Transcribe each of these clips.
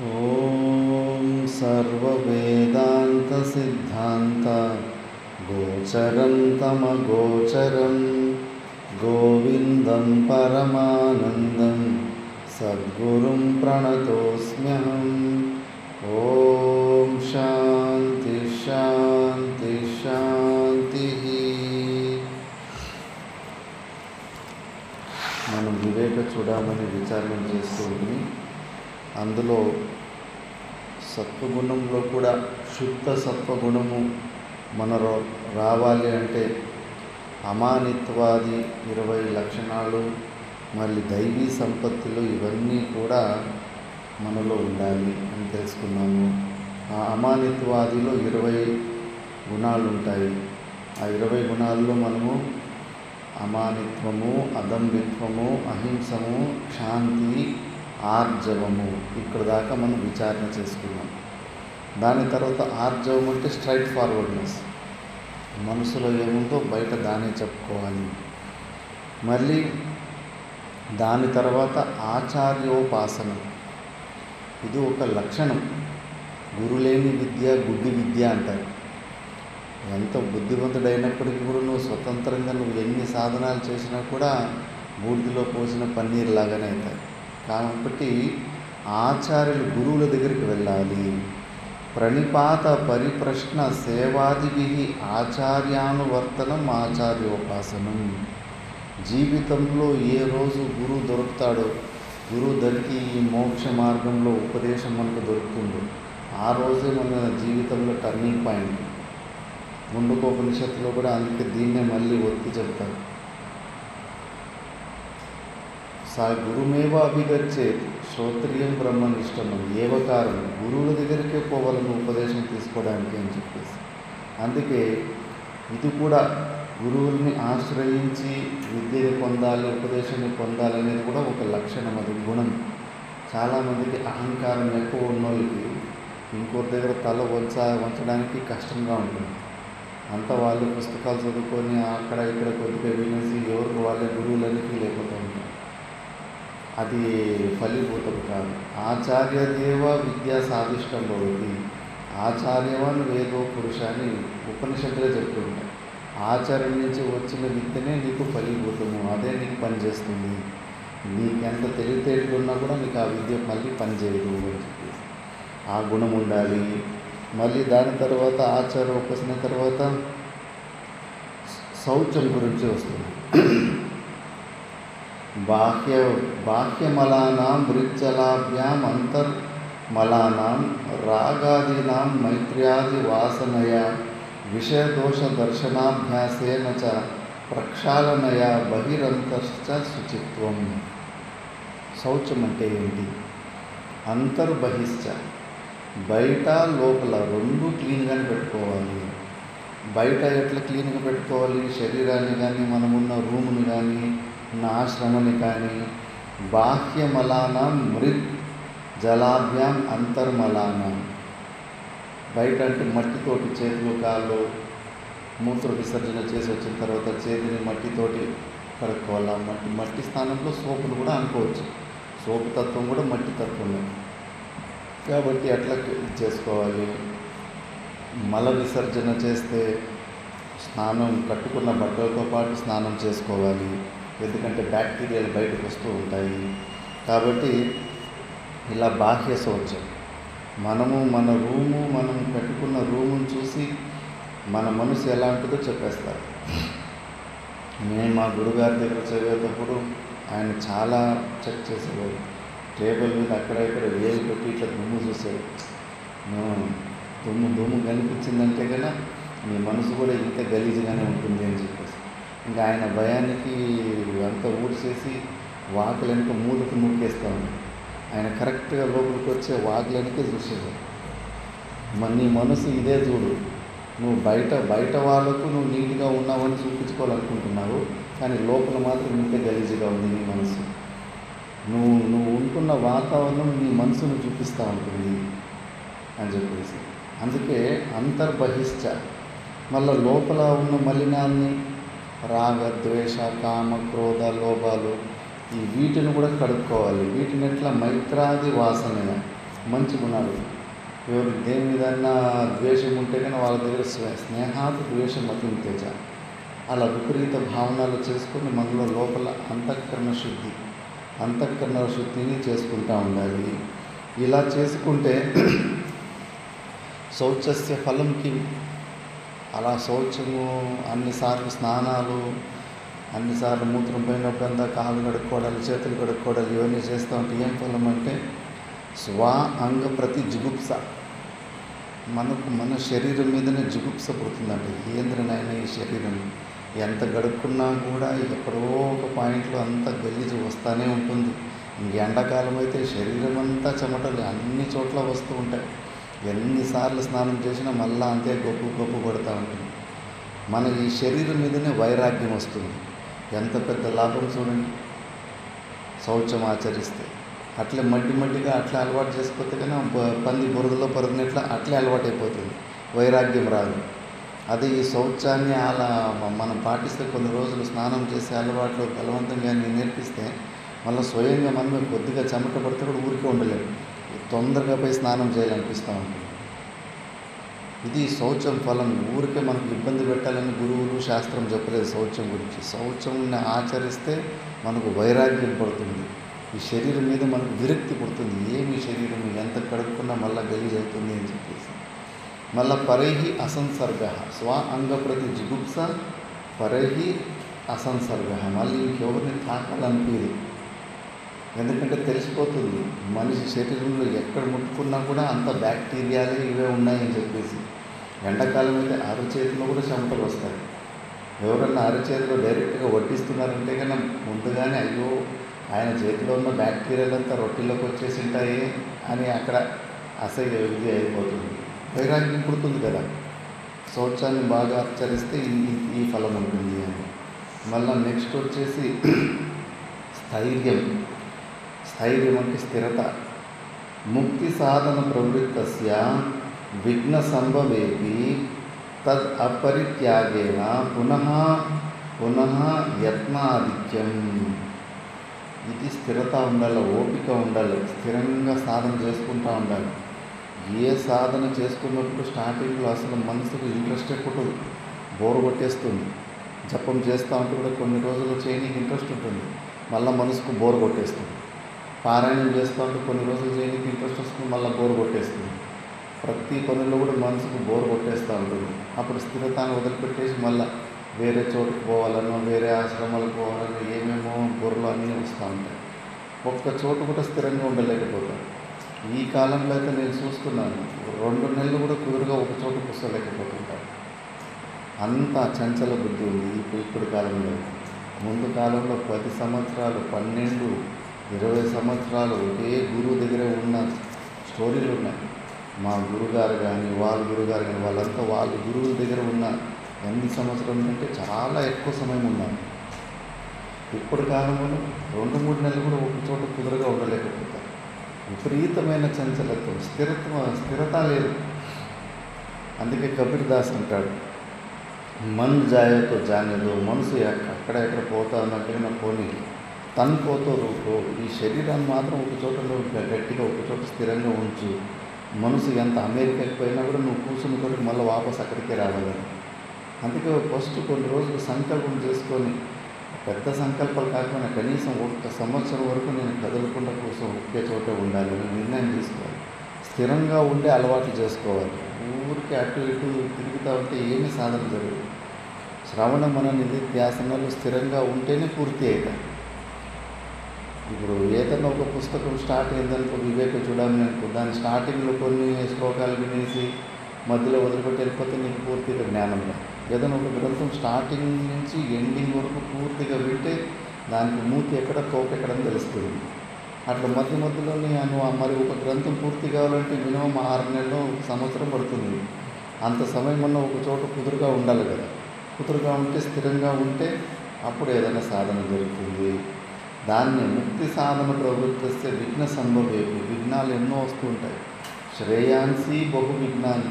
ఓం సర్వవేదాంతసిద్ధాంత గోచరం తమగోచరం గోవిందం పరమానందం సద్గురుం ప్రణతోస్మ్యహం. ఓం శాంతి శాంతి శాంతి. మనం వివేక చూడమని విచారణ చేస్తుంది. అందులో సత్వగుణంలో కూడా శుద్ధ సత్వగుణము మనలో రావాలి అంటే అమానిత్వాది 20 లక్షణాలు, మళ్ళీ దైవీ సంపత్తులు, ఇవన్నీ కూడా మనలో ఉండాలి అని తెలుసుకున్నాము. ఆ అమానిత్వాదిలో 20 గుణాలు ఉంటాయి. ఆ 20 గుణాల్లో మనము అమానిత్వము, అదంభిత్వము, అహింసము, శాంతి, ఆర్జవము, ఇక్కడ దాకా మనం విచారణ చేసుకున్నాం. దాని తర్వాత ఆర్జవం అంటే స్ట్రైట్ ఫార్వర్డ్నెస్, మనసులో ఏముందో బయట దానే చెప్పుకోవాలి. మళ్ళీ దాని తర్వాత ఆచార్యోపాసన, ఇది ఒక లక్షణం. గురులేని విద్య గుడ్డి విద్య అంటారు. ఎంత బుద్ధివంతుడైనప్పటికీ కూడా నువ్వు స్వతంత్రంగా నువ్వు ఎన్ని సాధనాలు చేసినా కూడా బూడిదలో పోసిన పన్నీర్ లాగానే అవుతాయి. కాబట్టి ఆచార్యులు గురువుల దగ్గరికి వెళ్ళాలి. ప్రణిపాత పరిప్రశ్న సేవాదిభి ఆచార్యానువర్తనం ఆచార్యోపాసనం. జీవితంలో ఏ రోజు గురువు దొరుకుతాడో, గురువు దొరికి ఈ మోక్ష మార్గంలో ఉపదేశం మనకు దొరుకుతుందో ఆ రోజే మన జీవితంలో టర్నింగ్ పాయింట్. ముందుకోపనిషత్తులో కూడా అందుకే దీన్నే మళ్ళీ ఒత్తి చెప్తారు. సా గురుమేవ అభిగచ్చేత్ శ్రోత్రియం బ్రహ్మనిష్టమం ఏవకారం. గురువుల దగ్గరికే పోవాలని ఉపదేశం తీసుకోవడానికి అని చెప్పేసి. అందుకే ఇది కూడా గురువుల్ని ఆశ్రయించి విద్యని పొందాలి, ఉపదేశాన్ని పొందాలనేది కూడా ఒక లక్షణం, అది గుణం. చాలామందికి అహంకారం ఎక్కువ ఉన్నోళ్ళకి ఇంకోరి దగ్గర తల వంచడానికి కష్టంగా ఉంటుంది. అంతా వాళ్ళు పుస్తకాలు చదువుకొని అక్కడ ఇక్కడ కొద్దిగా వినేసి ఎవరికి వాళ్ళే గురువులని ఫీల్ అయిపోతూ ఉంటారు. అది ఫలీభూతం కాదు. ఆచార్యదేవ విద్యా సాధిష్టం భవతి, ఆచార్యవాన్ వేదో పురుష అని ఉపనిషత్తులే చెప్తుంటాయి. ఆచార్యం నుంచి వచ్చిన విద్యనే నీకు ఫలీభూతము, అదే నీకు పనిచేస్తుంది. నీకెంత తెలివితేటలు ఉన్నా కూడా నీకు ఆ విద్య మళ్ళీ పనిచేయదు అని చెప్పేసి ఆ గుణం ఉండాలి. మళ్ళీ దాని తర్వాత ఆచార్యోపాసన తర్వాత శౌచం గురించి వస్తుంది. బాహ్యమలానాం మృచ్చలాభ్యాం అంతర్మలానాం రాగాదీనాం మైత్ర్యాది వాసనయ విషయదోష దర్శనాభ్యాసేన చ ప్రక్షాళనయ బహిరంతశ్చ శుచిత్వం. శౌచం అంటే ఏంటి? అంతర్బహిశ్చ, బయట లోపల రెండు క్లీన్గానే పెట్టుకోవాలి. బయట ఎట్లా క్లీన్గా పెట్టుకోవాలి? శరీరాన్ని కానీ, మనమున్న రూముని కానీ, ఉన్న ఆశ్రమని కానీ. బాహ్యమలానాం మృత్ జలాభ్యాం అంతర్మలానాం. బయట అంటే మట్టితోటి చేతులు కాళ్ళు మూత్ర విసర్జన చేసి వచ్చిన తర్వాత చేతిని మట్టితోటి కడుక్కోవాలి. మట్టి స్థానంలో సోపును కూడా అనుకోవచ్చు. సోపు తత్వం కూడా మట్టి తత్వమే కాబట్టి అట్లా చేసుకోవాలి. మల విసర్జన చేస్తే స్నానం, కట్టుకున్న బట్టలతో పాటు స్నానం చేసుకోవాలి. ఎందుకంటే బ్యాక్టీరియాలు బయటకు వస్తూ ఉంటాయి. కాబట్టి ఇలా బాహ్య శౌచం. మనము మన రూము, మనం కట్టుకున్న రూమును చూసి మన మనసు ఎలా ఉంటుందో చెప్పేస్తారు. మేము మా గురుగారి దగ్గర చదివేటప్పుడు ఆయన చాలా చెక్ చేసేవారు. టేబుల్ మీద అక్కడ ఇక్కడ వేలు పెట్టి ఇట్లా దుమ్ము చూసేది. దుమ్ము కనిపించిందంటే కన్నా మీ మనసు కూడా ఇంత గలీజ్గానే ఉంటుంది అని చెప్పేసి ఇంకా ఆయన భయానికి అంతా ఊడ్చేసి వాకులెనక మూలకు నూకేస్తాను. ఆయన కరెక్ట్గా లోపలికి వచ్చే వాకులెనకే చూసేవాడు. నీ మనసు ఇదే చూడు. నువ్వు బయట వాళ్ళకు నువ్వు నీట్గా ఉన్నావని చూపించుకోవాలనుకుంటున్నావు, కానీ లోపల మాత్రం ఇంతే గలీజ్గా ఉంది నీ మనసు. నువ్వు ఉంటున్న వాతావరణం నీ మనసును చూపిస్తూ ఉంటుంది అని చెప్పేసి. అందుకే అంతర్బహిశ్చ, మళ్ళీ లోపల ఉన్న మలినాన్ని రాగ ద్వేష కామ క్రోధ లోభాలు ఈ వీటిని కూడా కడుక్కోవాలి. వీటిని ఎట్లా మైత్రాది వాసన, మంచి గుణాలు. ఎవరు దేని మీదన్నా ద్వేషం ఉంటే కానీ వాళ్ళ దగ్గర స్నేహాత్ ద్వేషం అతి తేజ. అలా విపరీత భావనలు చేసుకొని మనలో లోపల అంతఃకరణ శుద్ధిని చేసుకుంటూ ఉండాలి. ఇలా చేసుకుంటే శౌచస్య ఫలం కిం, అలా శౌచము, అన్నిసార్లు స్నానాలు, అన్నిసార్లు మూత్రం పోయినప్పుడంతా కాళ్ళు కడుక్కోవడాలు, చేతులు కడుక్కోవడాలు ఇవన్నీ చేస్తూ ఉంటే ఏం ఫలం అంటే స్వ అంగ ప్రతి జిగుప్స. మన శరీరం మీదనే జిగుప్స పుడుతుందంట. ఏంద్రనైనా ఈ శరీరం ఎంత గడుక్కున్నా కూడా ఎక్కడో ఒక పాయింట్లో అంత గలీజు వస్తూనే ఉంటుంది. ఎండాకాలం అయితే శరీరం అంతా చెమటలు అన్ని చోట్ల వస్తూ ఉంటాయి. ఎన్నిసార్లు స్నానం చేసినా మళ్ళీ అంతే గొప్ప పడుతూ ఉంటుంది. మన ఈ శరీరం మీదనే వైరాగ్యం వస్తుంది. ఎంత పెద్ద లాభం చూడండి శౌచం ఆచరిస్తే. అట్లే మడ్డిగా అట్లా అలవాటు చేసుకోతే కానీ పంది బురదలో పరుగినట్ల అట్లే అలవాటు అయిపోతుంది, వైరాగ్యం రాదు. అదే ఈ శౌచాన్ని అలా మనం పాటిస్తే కొన్ని రోజులు స్నానం చేసే అలవాట్లు బలవంతంగా నేర్పిస్తే మళ్ళీ స్వయంగా మనమే కొద్దిగా చెమట పడితే కూడా ఊరికే ఉండలేము, తొందరగా పోయి స్నానం చేయాలనిపిస్తూ ఉంటుంది. ఇది శౌచం ఫలం. ఊరికే మనకు ఇబ్బంది పెట్టాలని గురువులు శాస్త్రం చెప్పలేదు శౌచం గురించి. శౌచాన్ని ఆచరిస్తే మనకు వైరాగ్యం పడుతుంది. ఈ శరీరం మీద మనకు విరక్తి పుడుతుంది. ఏమి శరీరం ఎంత కడుక్కున్నా మళ్ళీ గలీజ్ అవుతుంది అని చెప్పేసి. మళ్ళీ పరైహి అసంసర్గ, స్వ అంగ ప్రతి జిగుప్స పరైహి అసంసర్గ. మళ్ళీ ఇంకెవరిని తాకాలనిపించదు. ఎందుకంటే తెలిసిపోతుంది మనిషి శరీరంలో ఎక్కడ ముట్టుకున్నా కూడా అంత బ్యాక్టీరియాలే ఇవే ఉన్నాయని చెప్పేసి. ఎండాకాలం అయితే అరచేతిలో కూడా చెమటలు వస్తాయి. ఎవరన్నా అరచేతిలో డైరెక్ట్గా వడ్డిస్తున్నారంటే కన్నా ముందుగానే అయ్యో ఆయన చేతిలో ఉన్న బ్యాక్టీరియాలంతా రొట్టెలోకి వచ్చేసి ఉంటాయి అని అక్కడ అసహ్య ఇది అయిపోతుంది. వైరాగ్యం పుడుతుంది కదా. శౌచాన్ని బాగా ఆచరిస్తే ఈ ఫలం ఉంటుంది అని. మళ్ళీ నెక్స్ట్ వచ్చేసి స్థైర్యం అంటే స్థిరత. ముక్తి సాధన ప్రవృత్తస్య విఘ్న సంభవేపి తద్ అపరిత్యాగేన పునః యత్నాధిక్యం. ఇది స్థిరత ఉండాలి, ఓపిక ఉండాలి, స్థిరంగా సాధన చేసుకుంటూ ఉండాలి. ఏ సాధన చేసుకున్నప్పుడు స్టార్టింగ్లో అసలు మనసుకు ఇంట్రెస్టే పుట్టదు, బోరు కొట్టేస్తుంది. జపం చేస్తూ ఉంటే కూడా కొన్ని రోజులు చేయడానికి ఇంట్రెస్ట్ ఉంటుంది, మళ్ళీ మనసుకు బోరు కొట్టేస్తుంది. పారాయణం చేస్తూ ఉంటే కొన్ని రోజులు చేయడానికి ఇంట్రెస్ట్ వస్తుంది, మళ్ళీ బోరు కొట్టేస్తుంది. ప్రతి పనుల్లో కూడా మనసుకు బోరు కొట్టేస్తూ ఉంటుంది. అప్పుడు స్థిరతాన్ని వదిలిపెట్టేసి మళ్ళీ వేరే చోటుకు పోవాలనో వేరే ఆశ్రమాలకు పోవాలనో ఏమేమో బుర్రలు అన్నీ వస్తూ ఉంటాయి. ఒక్క చోటు కూడా స్థిరంగా ఉండలేకపోతారు. ఈ కాలంలో అయితే నేను చూస్తున్నాను 2 నెలలు కూడా కుదురుగా ఒక చోట కూర్చోలేకపోతుంటారు. అంత చంచల బుద్ధి ఉంది ఇప్పుడు కాలంలో. ముందు కాలంలో 10 సంవత్సరాలు 12, 20 సంవత్సరాలు ఒకే గురువు దగ్గరే ఉన్న స్టోరీలు ఉన్నాయి. మా గురుగారు కానీ వాళ్ళ గురుగారు కానీ వాళ్ళంతా వాళ్ళ గురువుల దగ్గర ఉన్న ఎన్ని సంవత్సరాలు అంటే చాలా ఎక్కువ సమయం ఉన్నారు. ఇప్పుడు కాలంలో 2-3 నెలలు కూడా ఒక చోట కుదురుగా ఉండలేకపోతారు. విపరీతమైన చంచలత్వం, స్థిరత లేదు. అందుకే కబీర్ దాస్ అంటాడు, మన్ జాయతో జానేదో, మనసు అక్కడ ఎక్కడ పోతా ఉన్నట్టుగా పోనీ తను పోతో రూపో. ఈ శరీరాన్ని మాత్రం ఒక చోట గట్టిగా ఒక చోట స్థిరంగా ఉంచు. మనసు ఎంత అమెరికాకి పోయినా కూడా నువ్వు కూర్చుని కూడా మళ్ళీ వాపస్ అక్కడికే రావాలి. అందుకే ఫస్ట్ కొన్ని రోజులు సంకల్పం చేసుకొని, పెద్ద సంకల్పాలు కాకుండా కనీసం 1 సంవత్సరం వరకు నేను కదలకుండా కోసం ఒకే చోటే ఉండాలి అని నిర్ణయం తీసుకోవాలి. స్థిరంగా ఉండే అలవాట్లు చేసుకోవాలి. ఊరికి అటు ఇటు తిరుగుతూ ఉంటే ఏమీ సాధన జరగదు. శ్రవణ మన నిధిధ్యాసనాలు స్థిరంగా ఉంటేనే పూర్తి అవుతాయి. ఇప్పుడు ఏదైనా ఒక పుస్తకం స్టార్ట్ అయిందనుకో, వివేక చూడాలని అనుకో, దాని స్టార్టింగ్లో కొన్ని శ్లోకాలు వినేసి మధ్యలో వదిలిపెట్టి వెళ్ళిపోతే నీకు పూర్తిగా జ్ఞానం లేదు. ఏదైనా ఒక గ్రంథం స్టార్టింగ్ నుంచి ఎండింగ్ వరకు పూర్తిగా వింటే దానికి మూతి ఎక్కడ తోక ఎక్కడని తెలుస్తుంది. అట్లా మధ్యలోనే మరి ఒక గ్రంథం పూర్తి కావాలంటే మినిమం 6 నెలలు 1 సంవత్సరం పడుతుంది. అంత సమయం ఉన్న ఒక చోట కుదురుగా ఉండాలి కదా. కుదురుగా ఉంటే స్థిరంగా ఉంటే అప్పుడు ఏదైనా సాధన జరుగుతుంది. దాన్ని ముక్తి సాధన ప్రవృత్తిస్తే విఘ్న సంభవేపి. విఘ్నాలు ఎన్నో వస్తూ ఉంటాయి. శ్రేయాంసి బహు విఘ్నాలు.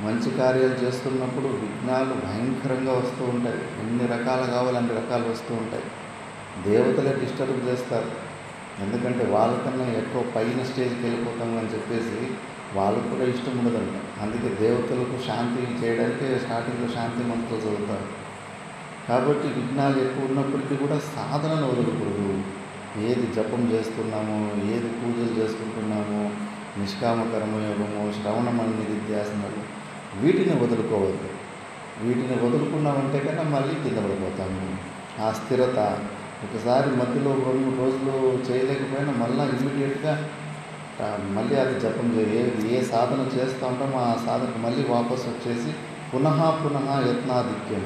మంచి కార్యాలు చేస్తున్నప్పుడు విఘ్నాలు భయంకరంగా వస్తూ ఉంటాయి. ఎన్ని రకాలు కావాలి అన్ని రకాలు వస్తూ ఉంటాయి. దేవతలే డిస్టర్బ్ చేస్తారు. ఎందుకంటే వాళ్ళకన్నా ఎక్కువ పైన స్టేజ్కి వెళ్ళిపోతాం అని చెప్పేసి వాళ్ళకు కూడా ఇష్టం ఉండదంట. అందుకే దేవతలకు శాంతి చేయడానికి స్టార్టింగ్లో శాంతి మంత్రాలు చదువుతారు. కాబట్టి విఘ్నాలు ఎక్కువ ఉన్నప్పటికీ కూడా సాధనను వదలకూడదు. ఏది జపం చేస్తున్నామో, ఏది పూజలు చేసుకుంటున్నామో, నిష్కామ కర్మయోగము, శ్రవణమని నిధిధ్యాసనాలు, వీటిని వదులుకోవద్దు. వీటిని వదులుకున్నామంటే కన్నా మళ్ళీ కింద పడిపోతాము. ఆ స్థిరత ఒకసారి మధ్యలో 2-3 రోజులు చేయలేకపోయినా మళ్ళీ ఇమ్మీడియట్గా మళ్ళీ అది జపం ఏ సాధన చేస్తూ ఉంటామో ఆ సాధనకు మళ్ళీ వాపసు వచ్చేసి పునః యత్నాధిక్యం.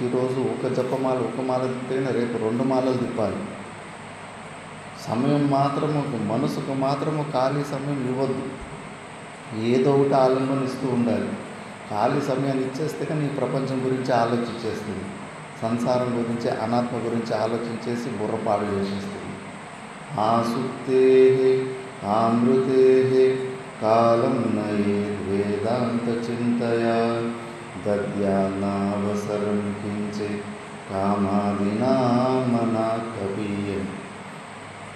ఈరోజు ఒక జపమాల ఒక మాల తిప్పినా రేపు 2 మాలలు తిప్పాలి. సమయం మాత్రము మనసుకు మాత్రము ఖాళీ సమయం ఇవ్వద్దు. ఏదో ఒకటి ఆలంబన ఇస్తూ ఉండాలి. ఖాళీ సమయాన్ని ఇచ్చేస్తే కానీ ఈ ప్రపంచం గురించి ఆలోచించేస్తుంది. సంసారం గురించి, అనాత్మ గురించి ఆలోచించేసి బుర్రపాడు చేసేస్తుంది. ఆసుప్తే ఆమృతే కాలం నయే వేదాంత చింతయా దద్యానావసరం కించే కామాదినా మనా కవీయం.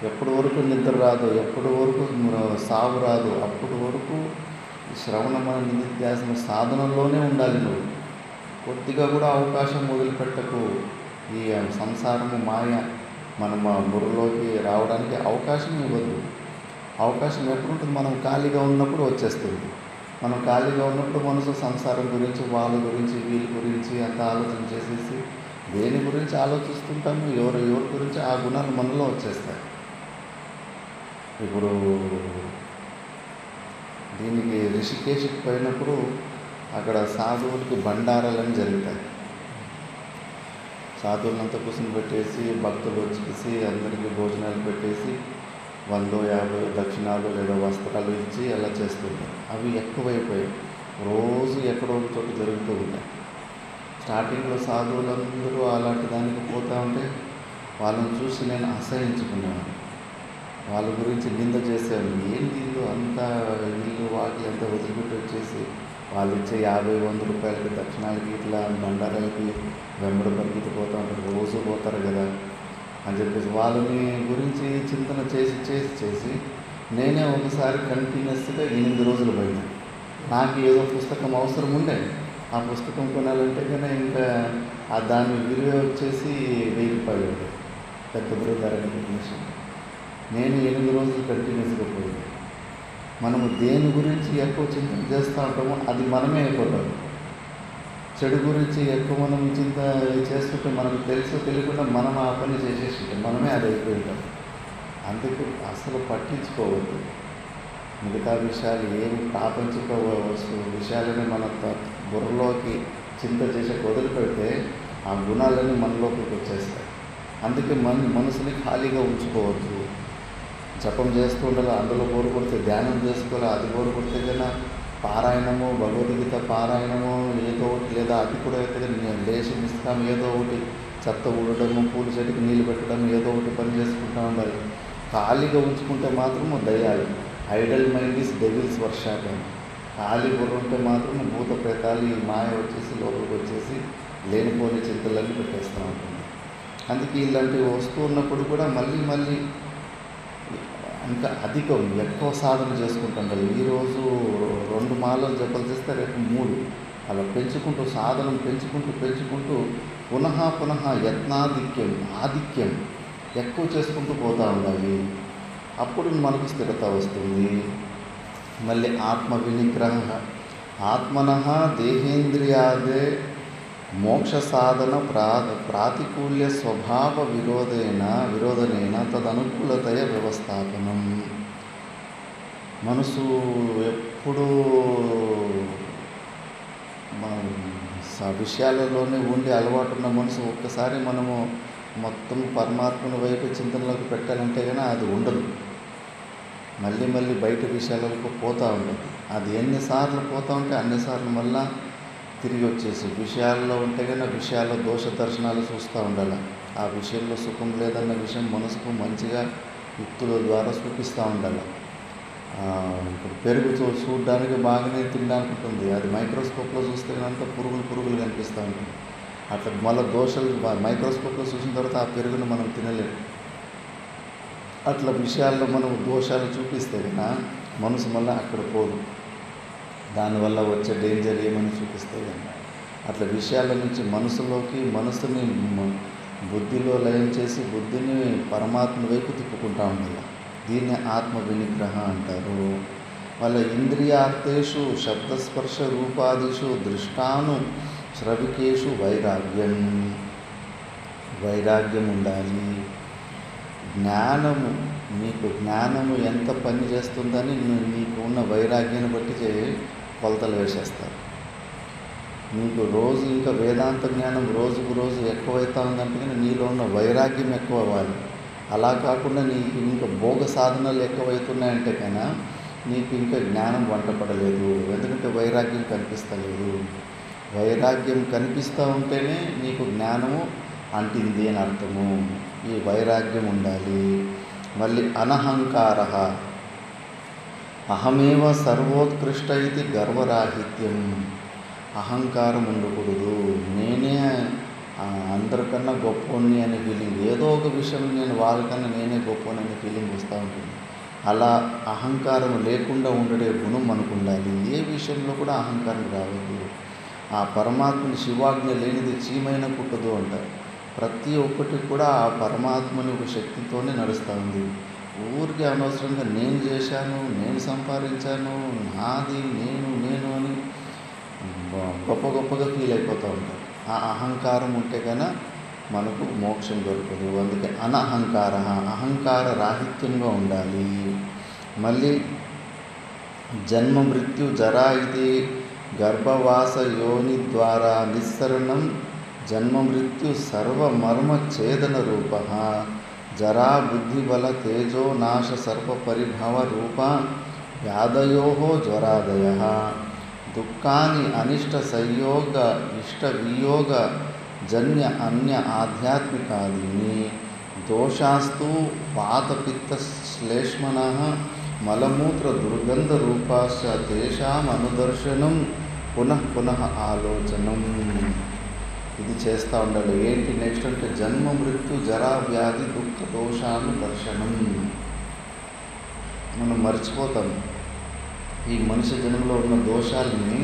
ఎప్పటి వరకు నిద్ర రాదు, ఎప్పటి వరకు సాగు రాదు, అప్పటి వరకు శ్రవణమన నిధిధ్యాసన సాధనలోనే ఉండాలి. నువ్వు కొద్దిగా కూడా అవకాశం వదిలిపెట్టకు. ఈ సంసారము మాయ మన బుర్రలోకి రావడానికి అవకాశం ఇవ్వద్దు. అవకాశం ఎప్పుడు ఉంటుంది? మనం ఖాళీగా ఉన్నప్పుడు వచ్చేస్తుంది. మనం ఖాళీగా ఉన్నప్పుడు మనసు సంసారం గురించి, వాళ్ళ గురించి, వీళ్ళ గురించి అంత ఆలోచన చేసేసి దేని గురించి ఆలోచిస్తుంటాము, ఎవరి గురించి ఆ గుణాలు మనలో వచ్చేస్తాయి. ఇప్పుడు దీనికి రిషికేశ్కి పోయినప్పుడు అక్కడ సాధువులకి బండారాలని జరుగుతాయి. సాధువులంతా కూర్చొని పెట్టేసి భక్తులు వచ్చేసి అందరికీ భోజనాలు పెట్టేసి 100-50 దక్షిణాలు లేదా వస్త్రాలు ఇచ్చి అలా చేస్తుంటారు. అవి ఎక్కువైపోయాయి. రోజు ఎక్కడో ఒక చోట జరుగుతూ ఉంటాయి. స్టార్టింగ్లో సాధువులందరూ అలాంటి దానికి పోతూ ఉంటే వాళ్ళని చూసి నేను అసహించుకున్నాను. వాళ్ళ గురించి నింద చేశాను. ఏంటి ఇల్లు అంతా ఇల్లు వాకి అంతా వదిలిపెట్టి వచ్చేసి వాళ్ళు ఇచ్చే 50-100 రూపాయలకి దక్షిణాలకి ఇట్లా బండారాలకి వెంబడి పరిగెత్తిపోతూ ఉంటారు. రోజు పోతారు కదా అని చెప్పేసి వాళ్ళని గురించి చింతన చేసి నేనే ఒకసారి కంటిన్యూస్గా 8 రోజులు పోయినా. నాకు ఏదో పుస్తకం అవసరం ఉండే, ఆ పుస్తకం కొనాలంటే కన్నా ఇంకా దాని విలువ వచ్చేసి 1000 రూపాయలు ఉండే, పెద్ద బృహదారణ్య. నేను 8 రోజులు కంటిన్యూస్గా పోయింది. మనము దేని గురించి ఎక్కువ చింతన చేస్తూ ఉంటామో అది మనమే అయిపోతాం. చెడు గురించి ఎక్కువ మనం చింత చేస్తుంటే మనకు తెలియకుండా మనం ఆ పని చేసేస్తుంటాం, మనమే అది అయిపోయి ఉంటాం. అందుకు అసలు పట్టించుకోవద్దు. మిగతా విషయాలు ఏమి ప్రాపంచిక విషయాలని మన బుర్రలోకి చింత చేసే వదిలిపెడితే ఆ గుణాలన్నీ మనలోకి వచ్చేస్తాయి. అందుకే మనసుని ఖాళీగా ఉంచుకోవద్దు. జపం చేస్తూ ఉండాలి, అందులో బోరు కొడితే ధ్యానం చేసుకోవాలి, అది బోరు కొడితే కన్నా పారాయణము, భగవద్గీత పారాయణము ఏదో ఒకటి, లేదా అది కూడా అయితే లేచి నిష్కాం ఏదో ఒకటి చెత్త ఊడడము, పూల చెట్టుకి నీళ్ళు పెట్టడం, ఏదో ఒకటి పని చేసుకుంటూ ఉండాలి. ఖాళీగా ఉంచుకుంటే మాత్రము దయ్యాలు. Idol mind is devils workshop అని. ఖాళీ బుర్ర ఉంటే మాత్రం భూత ప్రేతాలు ఈ మాయ వచ్చేసి లోపలికి వచ్చేసి లేనిపోని చింతలన్నీ పెట్టేస్తూ ఉంటుంది. అందుకే ఇలాంటివి వస్తూ ఉన్నప్పుడు కూడా మళ్ళీ ఇంకా అధికం ఎక్కువ సాధన చేసుకుంటుండాలి. ఈరోజు 2 మాలలు జపాలు చేస్తే రేపు 3 అలా పెంచుకుంటూ సాధనం పెంచుకుంటూ పునః ఆధిక్యం ఎక్కువ చేసుకుంటూ పోతూ ఉండాలి. అప్పుడు మనకు స్థిరత వస్తుంది. మళ్ళీ ఆత్మ వినిగ్రహ ఆత్మనః దేహేంద్రియాదే మోక్ష సాధన ప్రాతికూల్య స్వభావ విరోధనేన తదనుకూలతయ వ్యవస్థాపనం. మనసు ఎప్పుడూ విషయాలలోనే ఉండి అలవాటున్న మనసు ఒక్కసారి మనము మొత్తం పరమాత్మని వైపు చింతనలోకి పెట్టాలంటే కానీ అది ఉండదు. మళ్ళీ బయట విషయాలకు పోతూ ఉంటుంది. అది ఎన్నిసార్లు పోతూ ఉంటే అన్నిసార్లు మళ్ళా తిరిగి వచ్చేసి విషయాల్లో ఉంటే కానీ విషయాల్లో దోష దర్శనాలు చూస్తూ ఉండాలి. ఆ విషయంలో సుఖం లేదన్న విషయం మనసుకు మంచిగా యుక్తుల ద్వారా చూపిస్తూ ఉండాలి. ఇప్పుడు పెరుగు చూడడానికి బాగానే తినడానికి ఉంటుంది, అది మైక్రోస్కోప్లో చూస్తే కనుక పురుగులు కనిపిస్తూ ఉంటుంది. అట్లా మళ్ళీ దోషాలు మైక్రోస్కోప్లో చూసిన తర్వాత ఆ పెరుగును మనం తినలేము. అట్లా విషయాల్లో మనం దోషాలు చూపిస్తే కన్నా మనసు మళ్ళీ అక్కడ పోదు. దానివల్ల వచ్చే డేంజర్ ఏమని చూపిస్తే కన్నా అట్లా విషయాల నుంచి మనసుని బుద్ధిలో లయం చేసి బుద్ధిని పరమాత్మ వైపు తిప్పుకుంటూ ఉండాలి. దీన్ని ఆత్మ వినిగ్రహ అంటారు. వాళ్ళ ఇంద్రియార్థేషు శబ్దస్పర్శ రూపాదిషు దృష్టాను శ్రవికేషు వైరాగ్యం ఉండాలి. జ్ఞానము ఎంత పని చేస్తుందని నీకు ఉన్న వైరాగ్యాన్ని బట్టి కొలతలు వేసేస్తారు. నీకు రోజు ఇంకా వేదాంత జ్ఞానం రోజుకు రోజు ఎక్కువైతా ఉందంటే నీలో ఉన్న వైరాగ్యం ఎక్కువ అవ్వాలి. అలా కాకుండా నీకు ఇంకా భోగ సాధనలు ఎక్కువైతున్నాయంటే కన్నా నీకు ఇంకా జ్ఞానం వంటపడలేదు. ఎందుకంటే వైరాగ్యం కనిపిస్తలేదు. వైరాగ్యం కనిపిస్తూ ఉంటేనే నీకు జ్ఞానము అంటింది అని అర్థము. ఈ వైరాగ్యం ఉండాలి. మళ్ళీ అనహంకార, అహమేవ సర్వోత్కృష్ట ఇది గర్వరాహిత్యం. అహంకారం ఉండకూడదు. నేనే అందరికన్నా గొప్పని అనే ఫీలింగ్, ఏదో ఒక విషయం నేను వాళ్ళకన్నా నేనే గొప్పననే ఫీలింగ్ వస్తూ ఉంటుంది. అలా అహంకారం లేకుండా ఉండే గుణం మనకు ఉండాలి. ఏ విషయంలో కూడా అహంకారం రావద్దు. ఆ పరమాత్మని శివాజ్ఞ లేనిది చీమైన కుట్టదు అంటారు. ప్రతి ఒక్కటి కూడా ఆ పరమాత్మని ఒక శక్తితోనే నడుస్తూ ఉంది. ఊరికి అనవసరంగా నేను చేశాను, నేను సంపాదించాను, నాది, నేను అని గొప్పగా ఫీల్ అయిపోతూ ఉంటారు. ఆ అహంకారం ఉంటే కన్నా మనకు మోక్షం దొరకదు. అందుకే అహంకార రాహిత్యంగా ఉండాలి. మళ్ళీ జన్మ మృత్యు జరా ఇది గర్భవాస యోని ద్వారా నిస్సరణం జన్మ మృత్యు సర్వమర్మ ఛేదన రూప జరా బుద్ధిబల తేజో నాశ సర్వ పరిభవ రూప వ్యాధయో జ్వరాదయ దుఃఖాని అనిష్ట సంయోగ ఇష్ట వియోగ జన్య అన్య ఆధ్యాత్మికాదీని దోషాస్తు వాతపిత్త శ్లేష్మణ మలమూత్ర దుర్గంధ రూపాశ్చ తేషాం అనుదర్శనం పునః ఆలోచనం. ఇది చేస్తూ ఉండాలి. ఏంటి నెక్స్ట్ అంటే జన్మ మృత్యు జరా వ్యాధి దుఃఖ దోషాను దర్శనం. మనం మర్చిపోతాం. ఈ మనిషి జన్మలో ఉన్న దోషాలని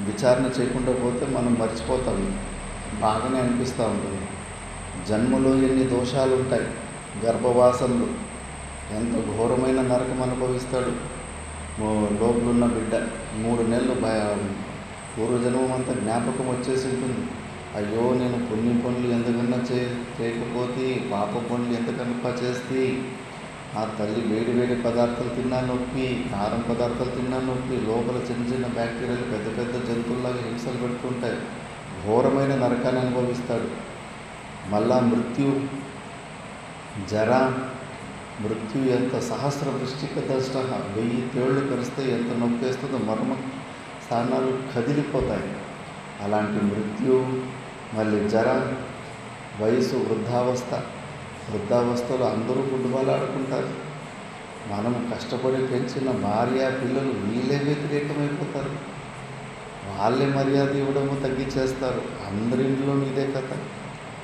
విచారణ చేయకుండా పోతే మనం మర్చిపోతాం. బాగానే అనిపిస్తూ ఉంటుంది. జన్మలో ఎన్ని దోషాలు ఉంటాయి. గర్భవాసంలో ఎంత ఘోరమైన నరకం అనుభవిస్తాడు. లోపలున్న బిడ్డ 3 నెలలు పూర్వజన్మం అంతా జ్ఞాపకం వచ్చేసి ఉంటుంది. అయ్యో నేను పుణ్యం పనులు ఎందుకన్నా చేయకపోతే, పాప పనులు ఎంతకన్నా చేస్తే, ఆ తల్లి వేడి పదార్థాలు తిన్నా నొప్పి, కారం పదార్థాలు తిన్నా నొప్పి, లోపల చిన్న బ్యాక్టీరియాలు పెద్ద జంతువులాగా హింసలు పెడుతుంటాయి. ఘోరమైన నరకాన్ని అనుభవిస్తాడు. మళ్ళా మృత్యు ఎంత సహస్ర వృష్టిక దష్ట 1000 తేళ్లు కరిస్తే ఎంత నొప్పేస్తుందో మర్మ స్థానాలు కదిలిపోతాయి. అలాంటి మృత్యు, మళ్ళీ జర, వయసు, వృద్ధావస్థలో అందరూ ఫుట్బాల్ ఆడుకుంటారు. మనం కష్టపడి పెంచిన భార్య పిల్లలు వీళ్ళే వ్యతిరేకమైపోతారు. వాళ్ళే మర్యాద ఇవ్వడము తగ్గించేస్తారు. అందరింట్లో ఇదే కథ.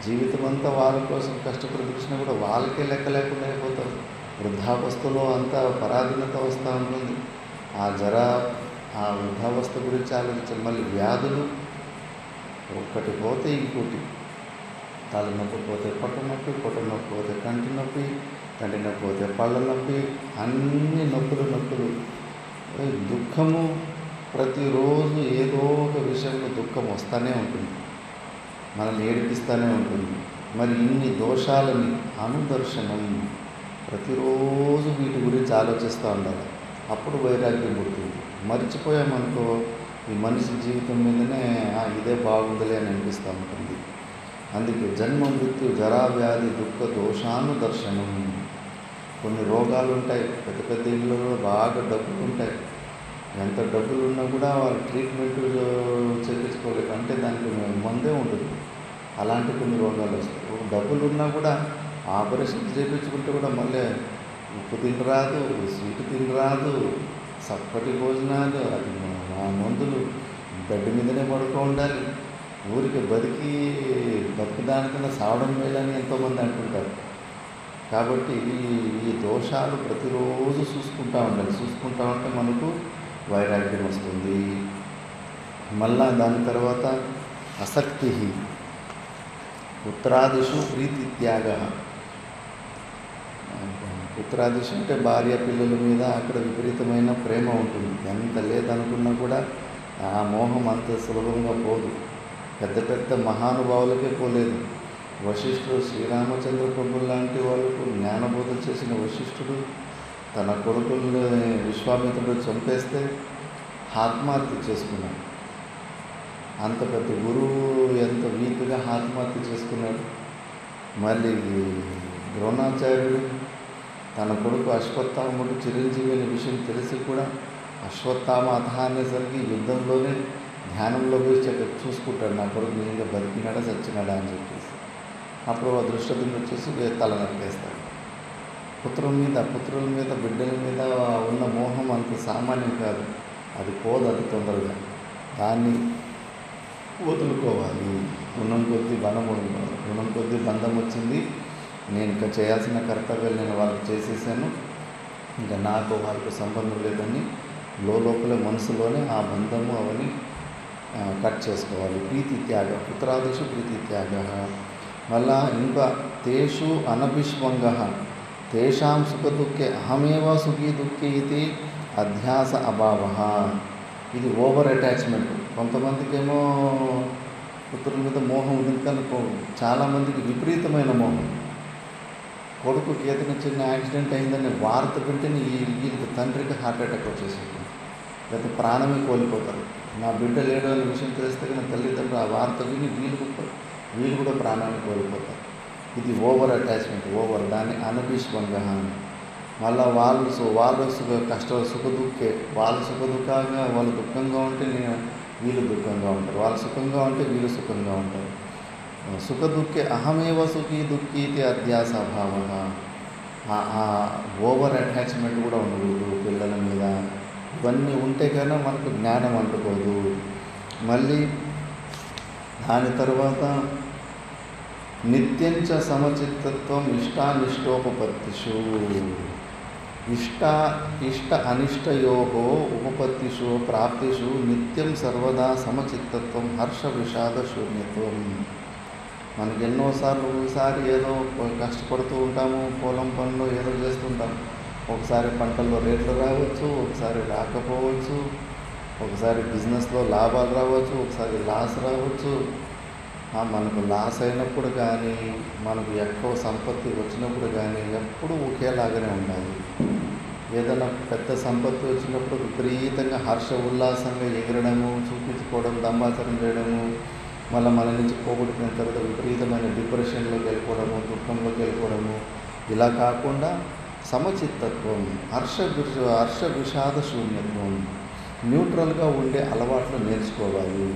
జీవితం అంతా వాళ్ళ కోసం కష్టపడి చూసినా కూడా వాళ్ళకే లెక్క లేకుండా అయిపోతారు. వృద్ధావస్థలో అంతా పరాధీనత వస్తూ ఉంటుంది. ఆ వృద్ధావస్థ గురించి ఆలోచించాలి. మళ్ళీ వ్యాధులు ఒక్కటి పోతే ఇంకోటి. తలనొప్పి పోతే పొట్ట నొప్పి పోతే కంటి నొప్పి పోతే పళ్ళ నొప్పి, అన్ని నొప్పులు. దుఃఖము ప్రతిరోజు ఏదో ఒక విషయంలో దుఃఖం వస్తూనే ఉంటుంది, మనల్ని ఏడిపిస్తూనే ఉంటుంది. మరి ఇన్ని దోషాలని అనుదర్శనం, ప్రతిరోజు వీటి గురించి ఆలోచిస్తూ ఉండాలి. అప్పుడు వైరాగ్యం పుడుతుంది. మర్చిపోయామనుకో ఈ మనిషి జీవితం మీదనే ఇదే బాగుందిలే అని అనిపిస్తూ ఉంటుంది. అందుకే జన్మ మృత్యు జరా వ్యాధి దుఃఖ దోషానుదర్శనం. కొన్ని రోగాలు ఉంటాయి, పెద్ద ఇళ్ళలో బాగా డబ్బులు ఉంటాయి. ఎంత డబ్బులు ఉన్నా కూడా వాళ్ళు ట్రీట్మెంట్ చేయించుకోలేదు, అంటే దానికి మందే ఉంటుంది. అలాంటి కొన్ని రోగాలు వస్తాయి. డబ్బులు ఉన్నా కూడా ఆపరేషన్ చేయించుకుంటే కూడా మళ్ళీ ఉప్పు తినరాదు, స్వీట్ తినరాదు, చప్పటి భోజనాలు, అది ఆ మందులు, బెడ్ మీదనే పడుకో ఉండాలి. ఊరికి బతికి బతికడానికన్నా సావడం మేలని ఎంతోమంది అంటుంటారు. కాబట్టి ఈ దోషాలు ప్రతిరోజు చూసుకుంటూ ఉండాలి. చూసుకుంటూ ఉంటే మనకు వైరాగ్యం వస్తుంది. మళ్ళా దాని తర్వాత ఆసక్తి, పుత్రాదిషు ప్రీతి త్యాగ. పుత్రాదిషు అంటే భార్య పిల్లల మీద అక్కడ విపరీతమైన ప్రేమ ఉంటుంది. ఎంత లేదనుకున్నా కూడా ఆ మోహం అంత సులభంగా పోదు. పెద్ద పెద్ద మహానుభావులకే పోలేదు. వశిష్ఠుడు, శ్రీరామచంద్ర ప్రభువు లాంటి వాళ్ళకు జ్ఞానబోధ చేసిన వశిష్ఠుడు తన కొడుకుల్ని విశ్వామిత్రుడు చంపేస్తే ఆత్మహత్య చేసుకున్నాడు. అంత పెద్ద గురువు ఎంత వీక్గా ఆత్మహత్య చేసుకున్నాడు. మళ్ళీ ద్రోణాచార్యుడు తన కొడుకు అశ్వత్థాముడు చిరంజీవి అనే విషయం తెలిసి కూడా అశ్వత్థామ అథ అనేసరికి యుద్ధంలోనే ధ్యానంలో పోయి చూసుకుంటాడు, నా కొడుకు నిజంగా బతికినాడా చచ్చినాడా అని చెప్పేసి. అప్పుడు అదృష్టం వచ్చేసి తల నరికేస్తాడు. పుత్రుల మీద బిడ్డల మీద ఉన్న మోహం అంత సామాన్యం కాదు. అది పోదు అతి తొందరగా. దాన్ని వదులుకోవాలి. గుణం కొద్దీ బంధం వచ్చింది. నేను ఇంకా చేయాల్సిన కర్తవ్యాలు నేను వాళ్ళకి చేసేసాను, ఇంకా నాకు వాళ్ళకు సంబంధం లేదని లోపల మనసులోనే ఆ బంధము అవన్నీ కట్ చేసుకోవాలి. ప్రీతి త్యాగ, పుత్రాదిషు ప్రీతి త్యాగ. మళ్ళా ఇంకా తేషు అనభిష్వంగ, తేషాం సుఖ దుఃఖే అహమేవ సుఖీ దుఃఖే ఇది అధ్యాస అభావ. ఇది ఓవర్ అటాచ్మెంట్. కొంతమందికి ఏమో పుత్రుల మీద మోహం ఉంది, కానీ చాలామందికి విపరీతమైన మోహం. కొడుకుకి ఏదైనా చిన్న యాక్సిడెంట్ అయిందని వార్త వింటేనే వీళ్ళకి తండ్రికి హార్ట్ అటాక్ వచ్చేసింది, లేకపోతే ప్రాణమే కోల్పోతారు. నా బిడ్డ లేడు అనే విషయం తెలిస్తే కానీ తల్లిదండ్రులు ఆ వార్త విని వీళ్ళు కూడా ప్రాణాన్ని కోల్పోతారు. ఇది ఓవర్ అటాచ్మెంట్, ఓవర్. దాన్ని అనభిష్వంగ. మళ్ళీ వాళ్ళు సుఖ దుఃఖే, వాళ్ళు సుఖ దుఃఖంగా, వాళ్ళు దుఃఖంగా ఉంటే వీళ్ళు దుఃఖంగా ఉంటారు, వాళ్ళు సుఖంగా ఉంటే వీళ్ళు సుఖంగా ఉంటారు. సుఖ దుఃఖే అహమేవ సుఖీ దుఃఖీ ఇది అధ్యాస అభావ. ఓవర్ అటాచ్మెంట్ కూడా ఉండకూడదు పిల్లల మీద. ఇవన్నీ ఉంటే కన్నా మనకు జ్ఞానం అంటుకోదు. మళ్ళీ దాని తర్వాత నిత్యంచ సమచిత్తత్వం ఇష్టానిష్టోపపత్తిషు. ఇష్ట అనిష్టయో ఉపపత్తిషు ప్రాప్తిషు నిత్యం సర్వదా సమచిత్తత్వం హర్ష విషాద శూన్యత్వం. మనకి ఎన్నోసార్లు ఒకసారి ఏదో కష్టపడుతూ ఉంటాము, పొలం పనులు ఏదో చేస్తుంటాము. ఒకసారి పంటల్లో రేట్లు రావచ్చు, ఒకసారి రాకపోవచ్చు, ఒకసారి బిజినెస్లో లాభాలు రావచ్చు, ఒకసారి లాస్ రావచ్చు. మనకు లాస్ అయినప్పుడు కానీ, మనకు ఎక్కువ సంపత్తి వచ్చినప్పుడు కానీ ఎప్పుడూ ఒకేలాగానే ఉండాలి. ఏదైనా పెద్ద సంపత్తి వచ్చినప్పుడు విపరీతంగా హర్ష ఉల్లాసంగా ఎగరడము, చూపించుకోవడం, దంబాచరం చేయడము, మళ్ళీ మన నుంచి పోగొట్టుకున్న తర్వాత విపరీతమైన డిప్రెషన్లోకి వెళ్ళిపోవడము, దుఃఖంలోకి వెళ్ళిపోవడము. ఇలా కాకుండా సమచిత్తత్వం, హర్ష విషాద శూన్యత్వం, న్యూట్రల్గా ఉండే అలవాట్లు నేర్చుకోవాలి.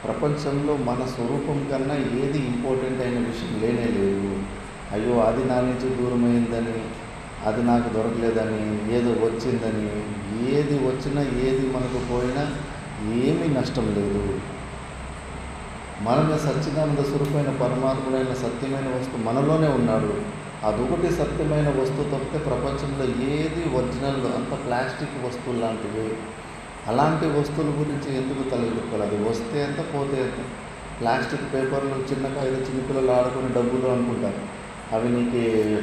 ప్రపంచంలో మన స్వరూపం కన్నా ఏది ఇంపార్టెంట్ అయిన విషయం లేనే లేదు. అయ్యో అది నా నుంచి దూరమైందని, అది నాకు దొరకలేదని, ఏదో వచ్చిందని, ఏది వచ్చినా ఏది మనకు పోయినా ఏమీ నష్టం లేదు. మనమే సచ్చిదానంద స్వరూపమైన పరమాత్ముడైన సత్యమైన వస్తువు మనలోనే ఉన్నాడు. అదొకటి సత్యమైన వస్తువు తప్పితే ప్రపంచంలో ఏది ఒరిజినల్ అంత ప్లాస్టిక్ వస్తువులు లాంటివి. అలాంటి వస్తువుల గురించి ఎందుకు తలెత్తుకోవాలి? అది వస్తే ఎంత పోతే ఎంత. ప్లాస్టిక్ పేపర్లు చిన్న కాయలు చిన్నపిల్లలు ఆడుకుని డబ్బులు అనుకుంటారు. అవి నీకు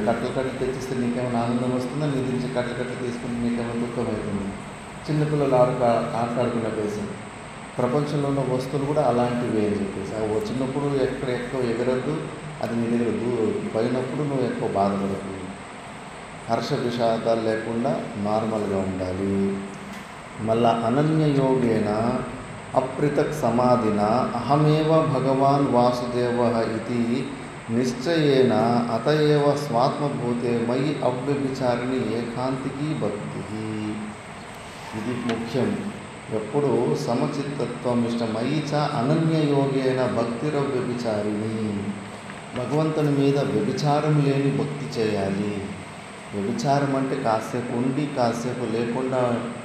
కట్టలు తెచ్చిస్తే నీకేమైనా ఆనందం వస్తుందా? నీ నుంచి కట్టలు తీసుకుంటే నీకేమైనా దుఃఖం అవుతుంది. చిన్నపిల్లలు ఆడుకునే పేసం. ప్రపంచంలో ఉన్న వస్తువులు కూడా అలాంటివి అని చెప్పేసి అవి వచ్చినప్పుడు ఎక్కువ ఎగరద్దు, అది నీ దగ్గర పోయినప్పుడు నువ్వు ఎక్కువ బాధపడదు. హర్ష విషాదాలు లేకుండా నార్మల్గా ఉండాలి. మళ్ళా అనన్యయోగేన అప్రితక్ సమాధిన అహమేవ భగవాన్ వాసుదేవ ఇది నిశ్చయేన అతయేవ స్వాత్మభూతే మయి అవ్యభిచారిణి ఏకాంతికి భక్తి. ఇది ముఖ్యం. ఎప్పుడు సమచిత్తత్వం ఇష్టమయి చ అనన్యయోగేన భక్తిరవ్యభిచారిణి. భగవంతుని మీద వ్యభిచారం లేని భక్తి చేయాలి. వ్యభిచారం అంటే కాసేపు ఉండి కాసేపు లేకుండా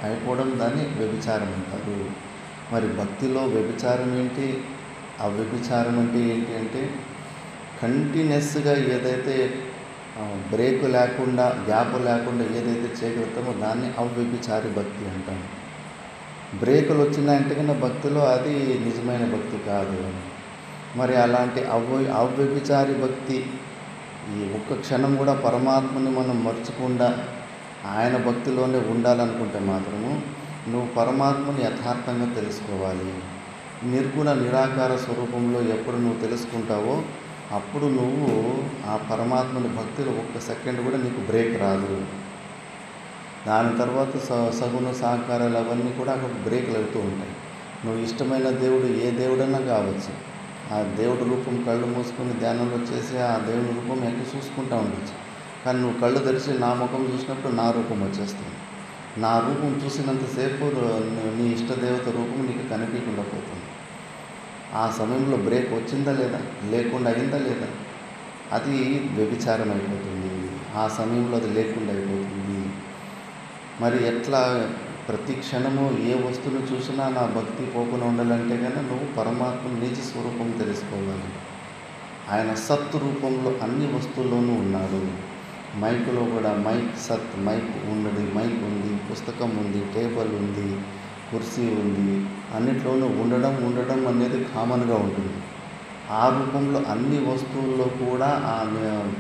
అయిపోవడం, దాన్ని వ్యభిచారం అంటారు. మరి భక్తిలో వ్యభిచారం ఏంటి, అవ్యభిచారం అంటే ఏంటి అంటే కంటిన్యూస్గా ఏదైతే బ్రేక్ లేకుండా, గ్యాప్ లేకుండా ఏదైతే చేయగలుగుతామో దాన్ని అవ్యభిచారి భక్తి అంటాం. బ్రేకులు వచ్చినాయంటే కన్నా భక్తిలో అది నిజమైన భక్తి కాదు. మరి అలాంటి అవ్యభిచారి భక్తి, ఈ ఒక్క క్షణం కూడా పరమాత్మని మనం మర్చకుండా ఆయన భక్తిలోనే ఉండాలనుకుంటే మాత్రము నువ్వు పరమాత్మని యథార్థంగా తెలుసుకోవాలి. నిర్గుణ నిరాకార స్వరూపంలో ఎప్పుడు నువ్వు తెలుసుకుంటావో అప్పుడు నువ్వు ఆ పరమాత్మని భక్తిలో ఒక్క సెకండ్ కూడా నీకు బ్రేక్ రాదు. దాని తర్వాత సగుణ సహకారాలు అవన్నీ కూడా అక్కడ బ్రేక్లు అవుతూ ఉంటాయి. నువ్వు ఇష్టమైన దేవుడు ఏ దేవుడన్నా కావచ్చు, ఆ దేవుడి రూపం కళ్ళు మూసుకొని ధ్యానంలో చేసి ఆ దేవుని రూపం ఎక్కడ చూసుకుంటూ ఉండొచ్చు. కానీ నువ్వు కళ్ళు తెరిచి నా ముఖం చూసినప్పుడు నా రూపం వచ్చేస్తుంది. నా రూపం చూసినంతసేపు నీ ఇష్టదేవత రూపం నీకు కనిపించకుండా పోతుంది. ఆ సమయంలో బ్రేక్ వచ్చిందా లేదా, లేకుండా అయిందా లేదా, అది వ్యభిచారం అయిపోతుంది. ఆ సమయంలో అది లేకుండా అయిపోతుంది. మరి ఎట్లా ప్రతి క్షణము ఏ వస్తువును చూసినా నా భక్తి పోకుండా ఉండాలంటే కనుక నువ్వు పరమాత్మ నిజ స్వరూపం తెలుసుకోవాలి. ఆయన సత్ రూపంలో అన్ని వస్తువుల్లోనూ ఉన్నాడు. మైకులో కూడా మైక్ సత్, మైక్ ఉన్నది, మైక్ ఉంది, పుస్తకం ఉంది, టేబుల్ ఉంది, కుర్చీ ఉంది, అన్నిట్లోనూ ఉండడం అనేది కామన్గా ఉంటుంది. ఆ రూపంలో అన్ని వస్తువుల్లో కూడా ఆ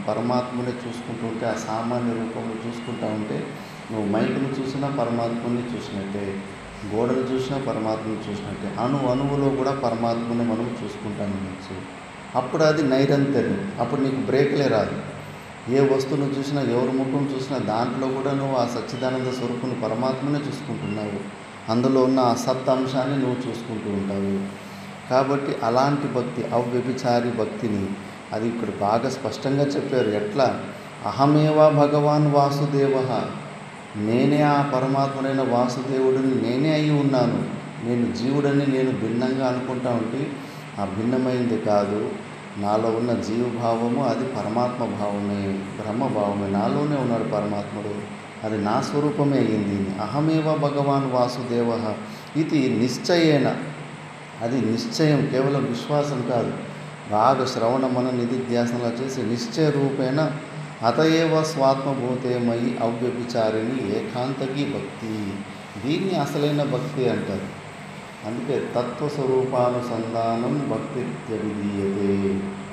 పరమాత్మని చూసుకుంటూ ఉంటే, ఆ సామాన్య రూపంలో చూసుకుంటూ ఉంటే నువ్వు మైకును చూసినా పరమాత్మని చూసినట్టే, గోడను చూసినా పరమాత్మని చూసినట్టే, అణువులో కూడా పరమాత్మని మనం చూసుకుంటా ఉండొచ్చు. అప్పుడు అది నైరంతర్యం. అప్పుడు నీకు బ్రేక్లే రాదు. ఏ వస్తువును చూసినా, ఎవరి ముఖం చూసినా దాంట్లో కూడా నువ్వు ఆ సచ్చిదానంద స్వరూపుని పరమాత్మనే చూసుకుంటున్నావు. అందులో ఉన్న ఆ సత్ అంశాన్ని నువ్వు చూసుకుంటూ ఉంటావు. కాబట్టి అలాంటి భక్తి, అవ్యభిచారి భక్తిని అది ఇక్కడ బాగా స్పష్టంగా చెప్పారు. ఎట్లా? అహమేవా భగవాన్ వాసుదేవ, నేనే ఆ పరమాత్ముడైన వాసుదేవుడిని నేనే అయి ఉన్నాను. నేను జీవుడని నేను భిన్నంగా అనుకుంటా ఉంటే ఆ భిన్నమైంది కాదు. నాలో ఉన్న జీవభావము అది పరమాత్మ భావమే, బ్రహ్మభావమే. నాలోనే ఉన్నాడు పరమాత్ముడు. అది నా స్వరూపమే అయింది. అహమేవ భగవాన్ వాసుదేవ ఇది నిశ్చయేన, అది నిశ్చయం, కేవలం విశ్వాసం కాదు. బాగా శ్రవణ మన నిధిధ్యాసనలా చేసి నిశ్చయ రూపేణ అతయేవ స్వాత్మభూతేమయి అవ్యభిచారిణి ఏకాంతకి భక్తి. దీన్ని అసలైన భక్తి అంటారు. అందుకే తత్వస్వరూపానుసంధానం భక్తిత్యభిధీయతే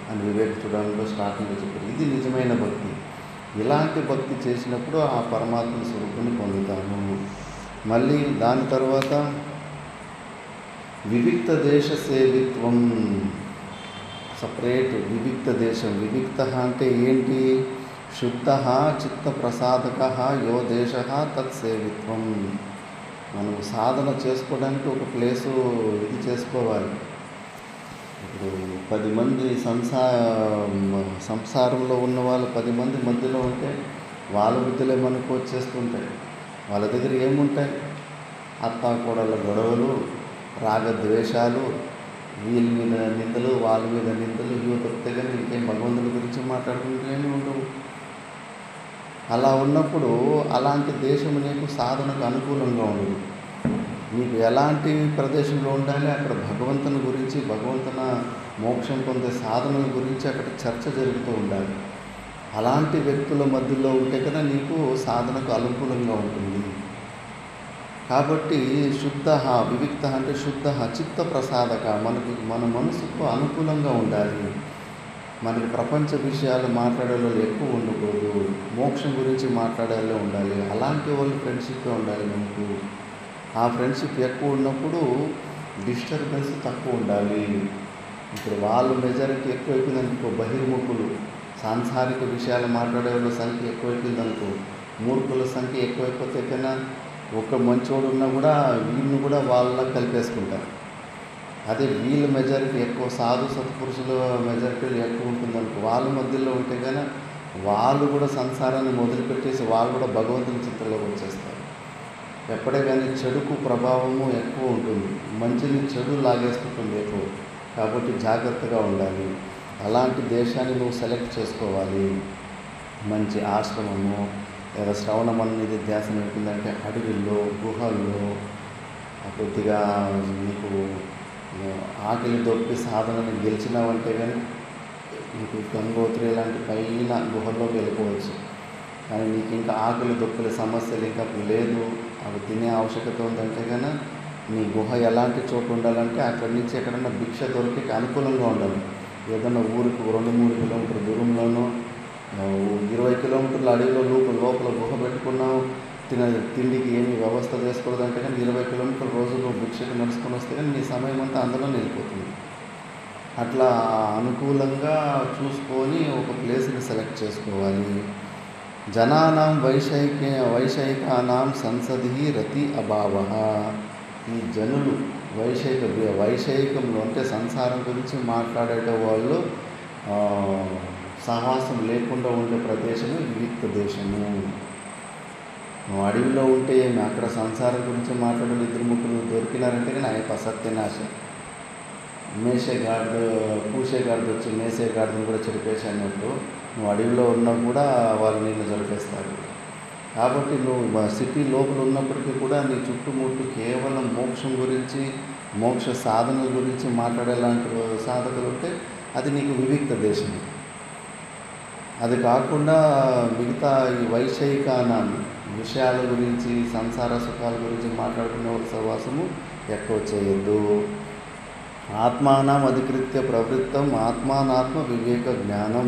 అని వివేక చూడంలో స్టార్టింగ్లో చెప్పారు. ఇది నిజమైన భక్తి. ఇలాంటి భక్తి చేసినప్పుడు ఆ పరమాత్మ స్వరూపాన్ని పొందుతాము. మళ్ళీ దాని తర్వాత వివిక్త దేశ సేవిత్వం, సపరేట్ వివిక్త దేశం. వివిక్త అంటే ఏంటి? శుద్ధ చిత్త ప్రసాదక యో దేశ తత్సేవిత్వం. మనం సాధన చేసుకోవడానికి ఒక ప్లేసు ఇది చేసుకోవాలి. ఇప్పుడు 10 మంది సంసారంలో ఉన్న వాళ్ళు 10 మంది మధ్యలో ఉంటే వాళ్ళ బుద్ధులే మనకు వచ్చేస్తుంటాయి. వాళ్ళ దగ్గర ఏముంటాయి? అత్తాకోడళ్ళ గొడవలు, రాగద్వేషాలు, వీళ్ళ మీద నిందలు, వాళ్ళ మీద నిందలు, ఇవి తప్పితే కానీ ఇంకేం భగవంతుని గురించి మాట్లాడుకుంటూనే ఉండవు. అలా ఉన్నప్పుడు అలాంటి దేశం నీకు సాధనకు అనుకూలంగా ఉండదు. నీకు ఎలాంటి ప్రదేశంలో ఉండాలి? అక్కడ భగవంతుని గురించి, భగవంతున మోక్షం పొందే సాధనల గురించి అక్కడ చర్చ జరుగుతూ ఉండాలి. అలాంటి వ్యక్తుల మధ్యలో ఉంటే కదా నీకు సాధనకు అనుకూలంగా ఉంటుంది. కాబట్టి శుద్ధ, వివిక్త అంటే శుద్ధ చిత్త ప్రసాదక, మన మనసుకు అనుకూలంగా ఉండాలి. మనకి ప్రపంచ విషయాలు మాట్లాడేలో ఎక్కువ ఉండకూడదు. మోక్షం గురించి మాట్లాడేలా ఉండాలి. అలాంటి వాళ్ళు ఫ్రెండ్షిప్గా ఉండాలి మనకు. ఆ ఫ్రెండ్షిప్ ఎక్కువ ఉన్నప్పుడు డిస్టర్బెన్స్ తక్కువ ఉండాలి. ఇప్పుడు వాళ్ళు మెజారిటీ ఎక్కువ అయిపోయిందనుకో, బహిర్ముఖులు, సాంసారిక విషయాలు మాట్లాడే వాళ్ళ సంఖ్య ఎక్కువైపోయిందనుకో, మూర్ఖుల సంఖ్య ఎక్కువైపోతే కన్నా ఒక మంచోడు ఉన్నా కూడా వీళ్ళని కూడా వాళ్ళ కలిపేసుకుంటారు. అదే వీళ్ళ మెజారిటీ ఎక్కువ, సాధు సత్పురుషుల మెజారిటీలు ఎక్కువ ఉంటుందనుకో, వాళ్ళ మధ్యలో ఉంటే కానీ వాళ్ళు కూడా సంసారాన్ని మొదలుపెట్టేసి వాళ్ళు కూడా భగవంతుని చిత్తంలోకి వచ్చేస్తారు. ఎప్పుడే కానీ చెడుకు ప్రభావము ఎక్కువ ఉంటుంది, మంచిని చెడు లాగేస్తుంటుంది ఎక్కువ. కాబట్టి జాగ్రత్తగా ఉండాలి. అలాంటి దేశాన్ని నువ్వు సెలెక్ట్ చేసుకోవాలి. మంచి ఆశ్రమము లేదా శ్రవణ అనేది ధ్యాసన ఉంటుందంటే అడవిల్లో, గుహల్లో, కొద్దిగా నీకు ఆకలి దొరికి సాధనని గెలిచినావంటే కానీ నీకు గంగోత్రి లాంటి పైన గుహల్లోకి వెళ్ళిపోవచ్చు. కానీ నీకు ఇంకా ఆకలి దొక్కుల సమస్యలు ఇంకా లేదు, అవి తినే ఆవశ్యకత ఉందంటే కనుక నీ గుహ ఎలాంటి చోటు ఉండాలంటే అక్కడి నుంచి ఎక్కడన్నా భిక్ష దొరికి అనుకూలంగా ఉండాలి. ఏదన్నా ఊరికి 2-3 కిలోమీటర్ల దూరంలోనో 20 కిలోమీటర్ల అడవిలో లోపల గుహ పెట్టుకున్నావు, తిండికి ఏమి వ్యవస్థ చేసుకోలేదంటే కానీ 20 కిలోమీటర్ల రోజులు భిక్షకు నడుచుకొని వస్తే కానీ నీ సమయం అంతా అందులో వెళ్ళిపోతుంది. అట్లా అనుకూలంగా చూసుకొని ఒక ప్లేస్ని సెలెక్ట్ చేసుకోవాలి. జనానాం వైషయికానాం సంసది రతి అభావః. ఈ జనులు వైషయికంలో అంటే సంసారం గురించి మాట్లాడే వాళ్ళు సహవాసం లేకుండా ఉండే ప్రదేశము వివిక్త దేశము. నువ్వు అడవిలో ఉంటే ఏమి అక్కడ సంసారం గురించి మాట్లాడే 2-3 దొరికినారంటే కానీ ఆయన సత్యనాశ. పూసేగాడిది వచ్చి మేసేగాడిని కూడా చెరిపేసి అన్నట్టు నువ్వు అడవిలో ఉన్నా కూడా వాళ్ళు నిన్ను జరిపేస్తారు. కాబట్టి నువ్వు సిటీ లోపల ఉన్నప్పటికీ కూడా నీ చుట్టుముట్టు కేవలం మోక్షం గురించి, మోక్ష సాధనల గురించి మాట్లాడేలాంటి సాధకులు ఉంటే అది నీకు వివిక్త దేశం. అది కాకుండా మిగతా ఈ వైషయికాన విషయాల గురించి, సంసార సుఖాల గురించి మాట్లాడుకునే ఒక సహవాసము ఎక్కువ చేయొద్దు. ఆత్మానం అధికృత్య ప్రవృత్తం ఆత్మానాత్మ వివేక జ్ఞానం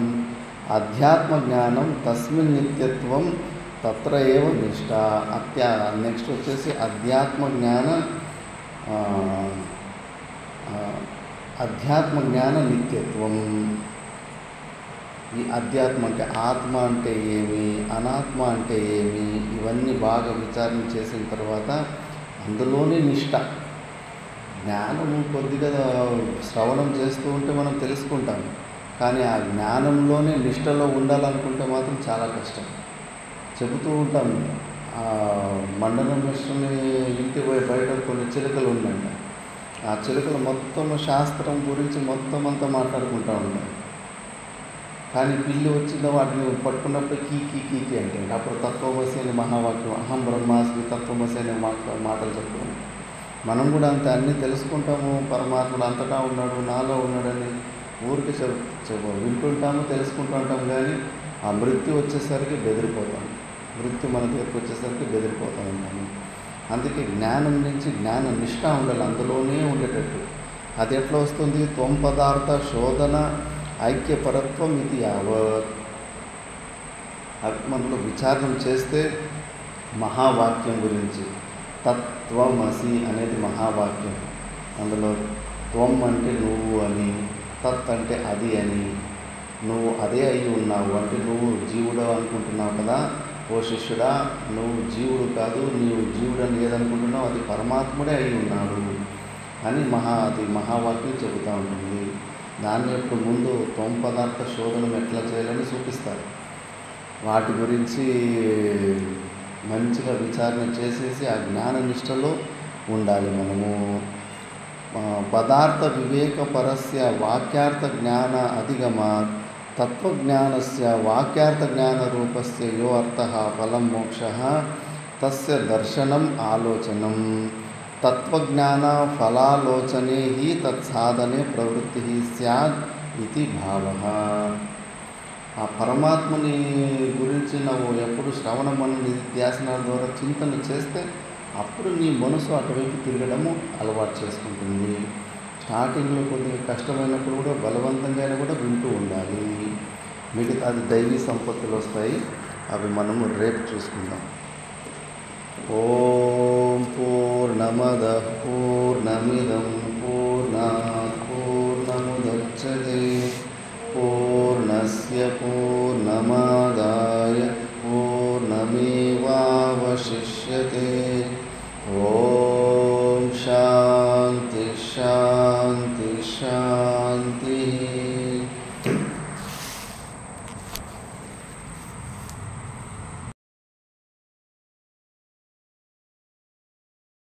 అధ్యాత్మ జ్ఞానం తస్మిన్ నిత్యత్వం తత్ర ఏవ నిష్ఠ. నెక్స్ట్ వచ్చేసి అధ్యాత్మ జ్ఞాన నిత్యత్వం. ఈ అధ్యాత్మ అంటే ఆత్మ అంటే ఏమి, అనాత్మ అంటే ఏమి, ఇవన్నీ బాగా విచారణ చేసిన తర్వాత అందులోనే నిష్ఠ. జ్ఞానము కొద్దిగా శ్రవణం చేస్తూ ఉంటే మనం తెలుసుకుంటాం, కానీ ఆ జ్ఞానంలోనే నిష్ఠలో ఉండాలనుకుంటే మాత్రం చాలా కష్టం. చెబుతూ ఉంటాం, మండలం విషయంలో ఇంటి బయట కొన్ని చిలుకలు ఉన్నాయంట. ఆ చిలుకలు మొత్తం శాస్త్రం గురించి మొత్తం అంతా మాట్లాడుకుంటూ ఉంటాయి. కానీ పిల్లి వచ్చిన వాటిని పట్టుకున్నప్పుడు కీకి అంటే అప్పుడు తత్వమసి అనే మహావాక్యం, అహం బ్రహ్మాస్మి తత్వమసి అనే మాటలు చెప్తాము. మనం కూడా అంత అన్నీ తెలుసుకుంటాము, పరమాత్ముడు అంతటా ఉన్నాడు, నాలో ఉన్నాడని ఊరికి వింటుంటాము, తెలుసుకుంటూ ఉంటాము. కానీ ఆ మృత్యు వచ్చేసరికి బెదిరిపోతాం, మృత్యు మన దగ్గరికి వచ్చేసరికి బెదిరిపోతూ ఉంటాము. అందుకే జ్ఞానం నుంచి జ్ఞాన నిష్ఠ ఉండాలి, అందులోనే ఉండేటట్టు. అది ఎట్లా వస్తుంది? త్వం పదార్థ శోధన ఐక్యపరత్వం ఇది యావత్. మనలో విచారణ చేస్తే మహావాక్యం గురించి, తత్వమసి అనేది మహావాక్యం. అందులో త్వం అంటే నువ్వు అని, తత్ అంటే అది అని, నువ్వు అదే అయి ఉన్నావు అంటే నువ్వు జీవుడు అనుకుంటున్నావు కదా, ఓ శిష్యుడా నువ్వు జీవుడు కాదు, నీవు జీవుడు అని ఏదనుకుంటున్నావు అది పరమాత్ముడే అయి ఉన్నాడు అని అది మహావాక్యం చెబుతూ ఉంటుంది. దాని యొక్క ముందు త్వం పదార్థ శోధనం ఎట్లా చేయాలని చూపిస్తారు. వాటి గురించి మంచిగా విచారణ చేసేసి ఆ జ్ఞాన నిష్టలో ఉండాలి మనము. పదార్థ వివేక పరస్య వాక్యార్థ జ్ఞాన అధిగమాత్ తత్వజ్ఞానస్య వాక్యార్థ జ్ఞాన రూపస్య యో అర్థః ఫలం మోక్షః తస్య దర్శనం ఆలోచనం తత్వజ్ఞాన ఫలాలోచనే హి తత్సాధనే ప్రవృత్తి స్యాద్ ఇది భావః. ఆ పరమాత్మని గురించి నువ్వు ఎప్పుడు శ్రవణ మనన నిధ్యాసనాల ద్వారా చింతన చేస్తే అప్పుడు నీ మనసు అటువైపు తిరగడము అలవాటు చేసుకుంటుంది. స్టార్టింగ్లో కొద్దిగా కష్టమైనప్పుడు కూడా బలవంతంగా కూడా వింటూ ఉండాలి. మిగతా అది దైవీ సంపత్తులు వస్తాయి, అవి మనము రేపు చూసుకుందాం. ఓం పూర్ణమదః పూర్ణమిదం పూర్ణాత్ పూర్ణముదచ్యతే పూర్ణస్య పూర్ణమాదాయ పూర్ణమేవావశిష్యతే.